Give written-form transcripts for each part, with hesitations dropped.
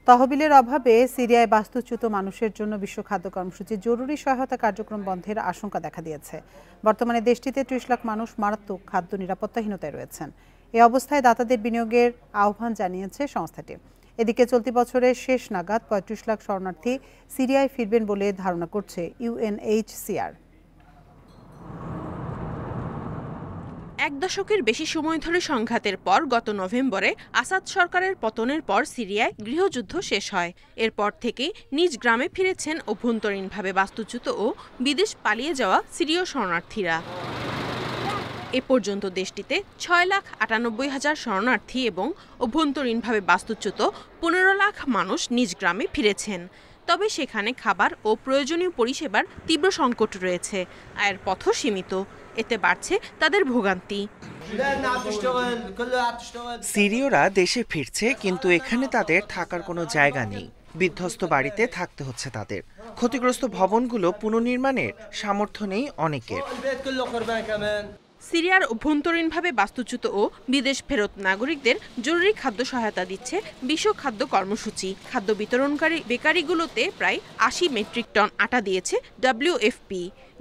তহবিলের অভাবে সিরিয়ায় বাস্তুচ্যুত মানুষের জন্য বিশ্ব খাদ্য কর্মসূচির জরুরি সহায়তা কার্যক্রম বন্ধের আশঙ্কা দেখা দিয়েছে। বর্তমানে দেশটিতে ৩০ লাখ মানুষ মারাত্মক খাদ্য নিরাপত্তাহীনতায় রয়েছেন। এ অবস্থায় দাতাদের বিনিয়োগের আহ্বান জানিয়েছে সংস্থাটি। এদিকে চলতি বছরের শেষ নাগাদ ৩৫ লাখ শরণার্থী সিরিয়ায় ফিরবেন বলে ধারণা করছে UNHCR। এক দশকের বেশি সময় ধরে সংঘাতের পর গত নভেম্বরে আসাদ সরকারের পতনের পর সিরিয়ায় গৃহযুদ্ধ শেষ হয়। এরপর থেকেই নিজ গ্রামে ফিরেছেন অভ্যন্তরীণভাবে বাস্তুচ্যুত ও বিদেশ পালিয়ে যাওয়া সিরীয় শরণার্থীরা। এ পর্যন্ত দেশটিতে ৬,৯৮,০০০ শরণার্থী এবং অভ্যন্তরীণভাবে বাস্তুচ্যুত ১৫ লাখ মানুষ নিজ গ্রামে ফিরেছেন। তবে সেখানে খাবার ও প্রয়োজনীয় পরিষেবার তীব্র সংকট রয়েছে। আয়ের পথও সীমিত। এতে বাড়ছে তাদের ভোগান্তি। সিরীয়রা দেশে ফিরছে, কিন্তু এখানে তাদের থাকার কোনো জায়গা নেই। বিধ্বস্ত বাড়িতে থাকতে হচ্ছে তাদের। ক্ষতিগ্রস্ত ভবনগুলো পুনর্নির্মাণের সামর্থ্য নেই অনেকের। সিরিয়ার অভ্যন্তরীণভাবে বাস্তুচ্যুত ও বিদেশ ফেরত নাগরিকদের জরুরি খাদ্য সহায়তা দিচ্ছে বিশ্ব খাদ্য কর্মসূচি। খাদ্য বিতরণকারী বেকারিগুলোতে প্রায় ৮০ মেট্রিক টন আটা দিয়েছে WFP।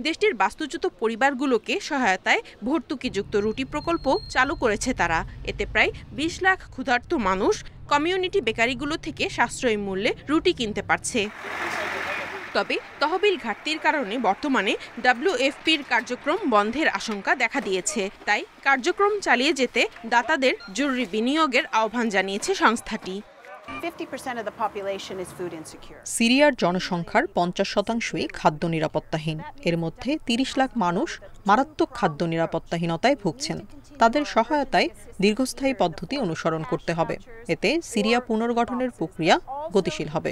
দেশটির বাস্তুচ্যুত পরিবারগুলোকে সহায়তায় ভর্তুকিযুক্ত রুটি প্রকল্প চালু করেছে তারা। এতে প্রায় ২০ লাখ ক্ষুধার্ত মানুষ কমিউনিটি বেকারিগুলো থেকে সাশ্রয়ী মূল্যে রুটি কিনতে পারছে। তবে তহবিল ঘাটতির কারণে বর্তমানে WFPর কার্যক্রম বন্ধের আশঙ্কা দেখা দিয়েছে। তাই কার্যক্রম চালিয়ে যেতে দাতাদের জরুরি বিনিয়োগের আহ্বান জানিয়েছে সংস্থাটি। সিরিয়ার জনসংখ্যার ৫০%ই খাদ্য নিরাপত্তাহীন। এর মধ্যে ৩০ লাখ মানুষ মারাত্মক খাদ্য নিরাপত্তাহীনতায় ভুগছেন। তাদের সহায়তায় দীর্ঘস্থায়ী পদ্ধতি অনুসরণ করতে হবে। এতে সিরিয়া পুনর্গঠনের প্রক্রিয়া গতিশীল হবে।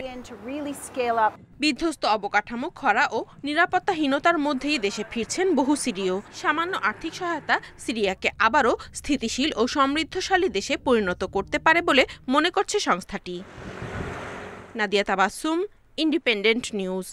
বিধ্বস্ত অবকাঠামো, খরা ও নিরাপত্তাহীনতার মধ্যেই দেশে ফিরছেন বহু সিরীয়। সামান্য আর্থিক সহায়তা সিরিয়াকে আবারও স্থিতিশীল ও সমৃদ্ধশালী দেশে পরিণত করতে পারে বলে মনে করছে সংস্থাটি। Nadia Tabassum, independent news.